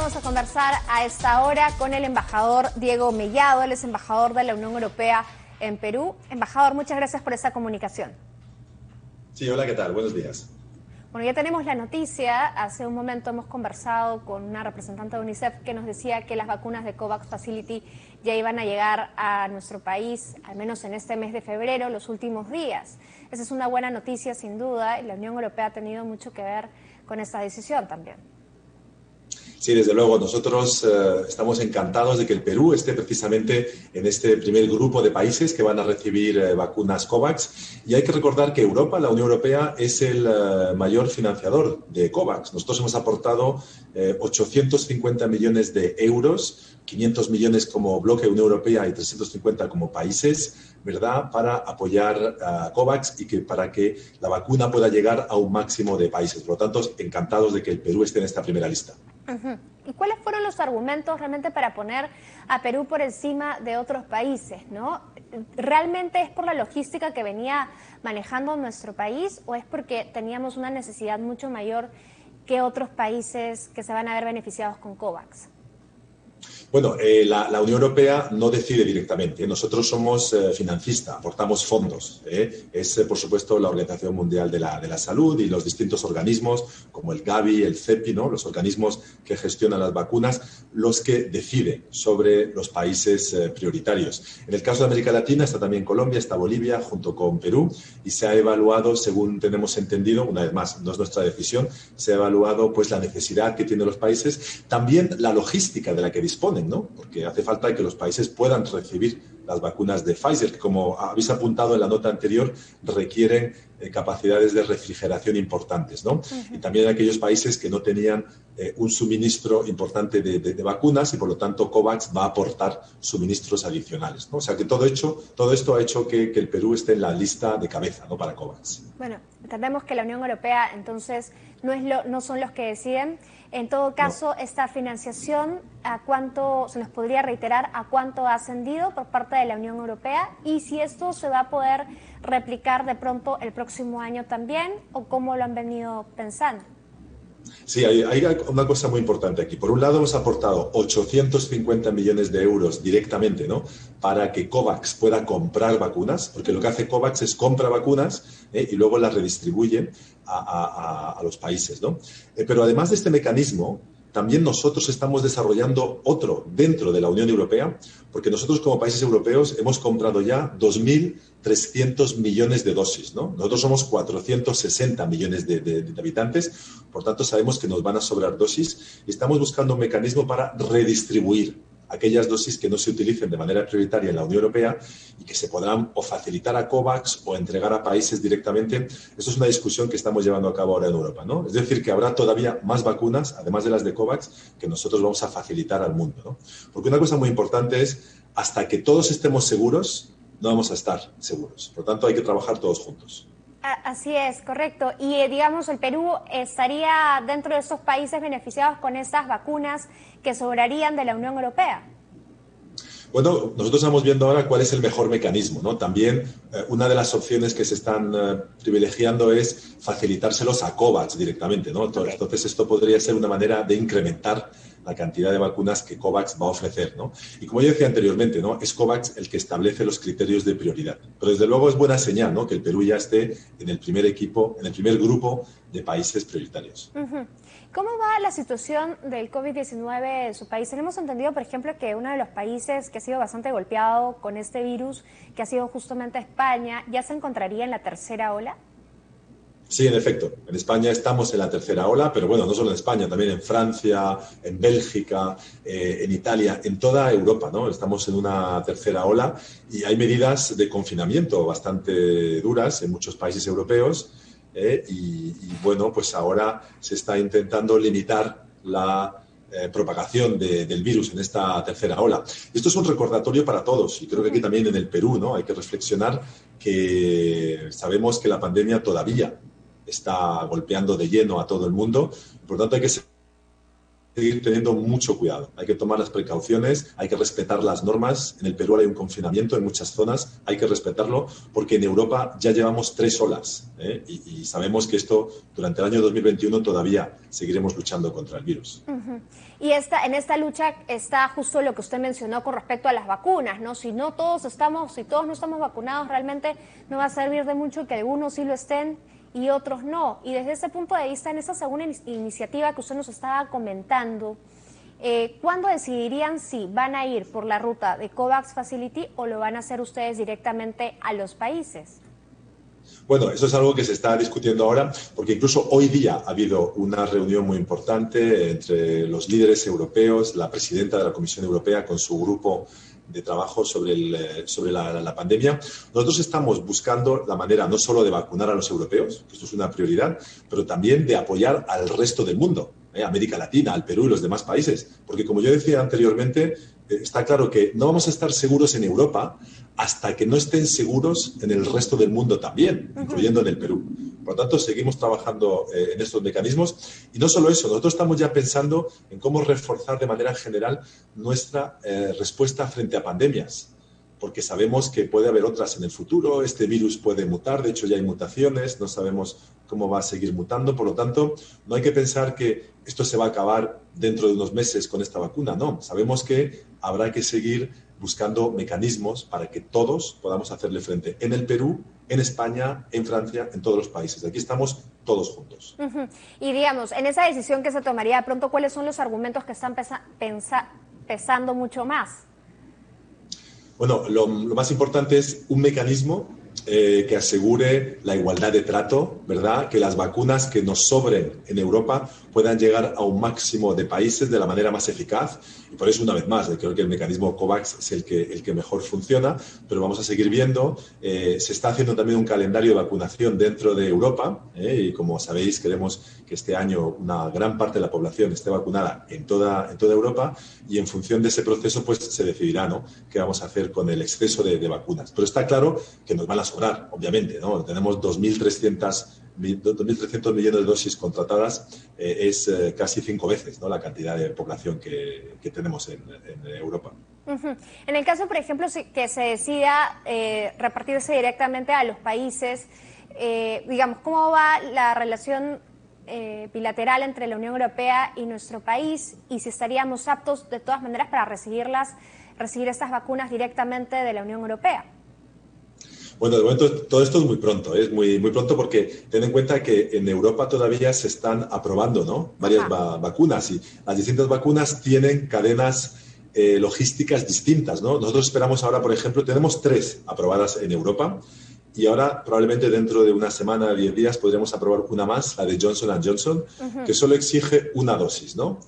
vamos a conversar a esta hora con el embajador Diego Mellado, él es embajador de la Unión Europea en Perú. Embajador, muchas gracias por esta comunicación. Sí, hola, ¿qué tal? Buenos días. Bueno, ya tenemos la noticia. Hace un momento hemos conversado con una representante de UNICEF que nos decía que las vacunas de COVAX Facility ya iban a llegar a nuestro país, al menos en este mes de febrero, los últimos días. Esa es una buena noticia, sin duda, y la Unión Europea ha tenido mucho que ver con esta decisión también. Sí, desde luego, nosotros estamos encantados de que el Perú esté precisamente en este primer grupo de países que van a recibir vacunas COVAX. Y hay que recordar que Europa, la Unión Europea, es el mayor financiador de COVAX. Nosotros hemos aportado 850 millones de euros, 500 millones como bloque Unión Europea y 350 como países, ¿verdad?, para apoyar a COVAX y para que la vacuna pueda llegar a un máximo de países. Por lo tanto, encantados de que el Perú esté en esta primera lista. ¿Y cuáles fueron los argumentos realmente para poner a Perú por encima de otros países, ¿no? ¿Realmente es por la logística que venía manejando nuestro país o es porque teníamos una necesidad mucho mayor que otros países que se van a ver beneficiados con COVAX? Bueno, la Unión Europea no decide directamente. Nosotros somos financista, aportamos fondos. Es, por supuesto, la Organización Mundial de la Salud y los distintos organismos, como el Gavi, el CEPI, ¿no?, los organismos que gestionan las vacunas, los que deciden sobre los países prioritarios. En el caso de América Latina está también Colombia, está Bolivia, junto con Perú, y se ha evaluado, según tenemos entendido, una vez más, no es nuestra decisión, se ha evaluado pues la necesidad que tienen los países, también la logística de la que disponen, ¿no? Porque hace falta que los países puedan recibir las vacunas de Pfizer, que, como habéis apuntado en la nota anterior, requieren capacidades de refrigeración importantes, ¿no? Y también aquellos países que no tenían un suministro importante de vacunas y, por lo tanto, COVAX va a aportar suministros adicionales, ¿no? O sea, que todo esto ha hecho que el Perú esté en la lista de cabeza, ¿no?, para COVAX. Bueno, entendemos que la Unión Europea, entonces, no son los que deciden. En todo caso, no. Esta financiación, ¿a cuánto se nos podría reiterar a cuánto ha ascendido por parte de la Unión Europea? Y si esto se va a poder replicar de pronto el próximo año también, o cómo lo han venido pensando. Sí, hay una cosa muy importante aquí. Por un lado, hemos aportado 850 millones de euros directamente, ¿no?, para que COVAX pueda comprar vacunas, porque lo que hace COVAX es compra vacunas y luego las redistribuye a los países, ¿no? Pero además de este mecanismo, también nosotros estamos desarrollando otro dentro de la Unión Europea, porque nosotros como países europeos hemos comprado ya 2.300 millones de dosis, ¿no? Nosotros somos 460 millones de habitantes, por tanto sabemos que nos van a sobrar dosis y estamos buscando un mecanismo para redistribuir aquellas dosis que no se utilicen de manera prioritaria en la Unión Europea y que se podrán o facilitar a COVAX o entregar a países directamente. Esto es una discusión que estamos llevando a cabo ahora en Europa, ¿no? Es decir, que habrá todavía más vacunas, además de las de COVAX, que nosotros vamos a facilitar al mundo, ¿no? Porque una cosa muy importante es, hasta que todos estemos seguros, no vamos a estar seguros. Por lo tanto, hay que trabajar todos juntos. Así es, correcto. Y digamos, el Perú estaría dentro de esos países beneficiados con estas vacunas que sobrarían de la Unión Europea. Bueno, nosotros estamos viendo ahora cuál es el mejor mecanismo, ¿no? También una de las opciones que se están privilegiando es facilitárselos a COVAX directamente, ¿no? Entonces, esto podría ser una manera de incrementar la cantidad de vacunas que COVAX va a ofrecer, ¿no? Y como yo decía anteriormente, ¿no?, es COVAX el que establece los criterios de prioridad. Pero desde luego es buena señal, ¿no?, que el Perú ya esté en el primer equipo, en el primer grupo de países prioritarios. ¿Cómo va la situación del COVID-19 en su país? Tenemos entendido, por ejemplo, que uno de los países que ha sido bastante golpeado con este virus, que ha sido justamente España, ¿ya se encontraría en la tercera ola? Sí, en efecto. En España estamos en la tercera ola, pero bueno, no solo en España, también en Francia, en Bélgica, en Italia, en toda Europa, ¿no? Estamos en una tercera ola y hay medidas de confinamiento bastante duras en muchos países europeos y bueno, pues ahora se está intentando limitar la propagación del virus en esta tercera ola. Esto es un recordatorio para todos y creo que aquí también en el Perú, ¿no?, hay que reflexionar que sabemos que la pandemia todavía está golpeando de lleno a todo el mundo, por lo tanto hay que ser seguir teniendo mucho cuidado. Hay que tomar las precauciones, hay que respetar las normas. En el Perú hay un confinamiento en muchas zonas, hay que respetarlo porque en Europa ya llevamos 3 olas y sabemos que esto durante el año 2021 todavía seguiremos luchando contra el virus. Y en esta lucha está justo lo que usted mencionó con respecto a las vacunas, ¿no? Si todos no estamos vacunados, realmente no va a servir de mucho que algunos sí lo estén y otros no. Y desde ese punto de vista, en esa segunda iniciativa que usted nos estaba comentando, ¿cuándo decidirían si van a ir por la ruta de COVAX Facility o lo van a hacer ustedes directamente a los países? Bueno, eso es algo que se está discutiendo ahora, porque incluso hoy día ha habido una reunión muy importante entre los líderes europeos, la presidenta de la Comisión Europea con su grupo de trabajo sobre la pandemia. Nosotros estamos buscando la manera no solo de vacunar a los europeos, que esto es una prioridad, pero también de apoyar al resto del mundo, América Latina, al Perú y los demás países. Porque, como yo decía anteriormente, está claro que no vamos a estar seguros en Europa hasta que no estén seguros en el resto del mundo también, incluyendo en el Perú. Por lo tanto, seguimos trabajando en estos mecanismos. Y no solo eso, nosotros estamos ya pensando en cómo reforzar de manera general nuestra respuesta frente a pandemias, porque sabemos que puede haber otras en el futuro, este virus puede mutar, de hecho ya hay mutaciones, no sabemos cómo va a seguir mutando, por lo tanto, no hay que pensar que esto se va a acabar dentro de unos meses con esta vacuna, no, sabemos que habrá que seguir buscando mecanismos para que todos podamos hacerle frente en el Perú, en España, en Francia, en todos los países. Aquí estamos todos juntos. Y digamos, en esa decisión que se tomaría de pronto, ¿cuáles son los argumentos que están pesando mucho más? Bueno, lo más importante es un mecanismo que asegure la igualdad de trato, ¿verdad? Que las vacunas que nos sobren en Europa puedan llegar a un máximo de países de la manera más eficaz. Y por eso, una vez más, creo que el mecanismo COVAX es el que mejor funciona, pero vamos a seguir viendo. Se está haciendo también un calendario de vacunación dentro de Europa y, como sabéis, queremos que este año una gran parte de la población esté vacunada en toda Europa y en función de ese proceso pues se decidirá, ¿no?, qué vamos a hacer con el exceso de vacunas. Pero está claro que nos van a sobrar, obviamente, ¿no? Tenemos 2.300 millones de dosis contratadas, es casi 5 veces, ¿no?, la cantidad de población que tenemos en Europa. En el caso, por ejemplo, que se decida repartirse directamente a los países, digamos, ¿cómo va la relación bilateral entre la Unión Europea y nuestro país? Y si estaríamos aptos, de todas maneras, para recibir estas vacunas directamente de la Unión Europea. Bueno, de momento todo esto es muy pronto, es muy pronto porque ten en cuenta que en Europa todavía se están aprobando, ¿no?, varias vacunas y las distintas vacunas tienen cadenas logísticas distintas, ¿no? Nosotros esperamos ahora, por ejemplo, tenemos 3 aprobadas en Europa y ahora probablemente dentro de una semana, 10 días, podremos aprobar una más, la de Johnson & Johnson, que solo exige una dosis, ¿no?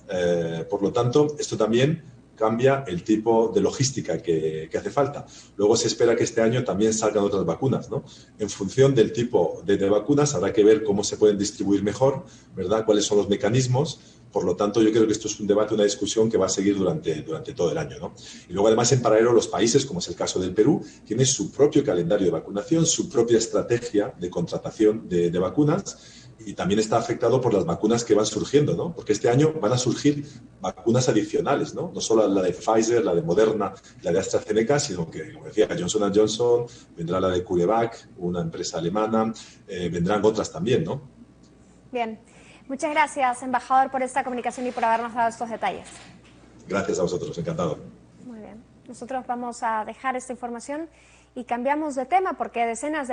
Por lo tanto, esto también cambia el tipo de logística que hace falta. Luego se espera que este año también salgan otras vacunas, ¿no? En función del tipo de vacunas habrá que ver cómo se pueden distribuir mejor, ¿verdad?, cuáles son los mecanismos. Por lo tanto, yo creo que esto es un debate, una discusión que va a seguir durante todo el año, ¿no? Y luego, además, en paralelo, los países, como es el caso del Perú, tienen su propio calendario de vacunación, su propia estrategia de contratación de vacunas, y también está afectado por las vacunas que van surgiendo, ¿no? Porque este año van a surgir vacunas adicionales, ¿no? No solo la de Pfizer, la de Moderna, la de AstraZeneca, sino que, como decía, Johnson & Johnson, vendrá la de CureVac, una empresa alemana, vendrán otras también, ¿no? Bien. Muchas gracias, embajador, por esta comunicación y por habernos dado estos detalles. Gracias a vosotros, encantado. Muy bien. Nosotros vamos a dejar esta información y cambiamos de tema porque decenas de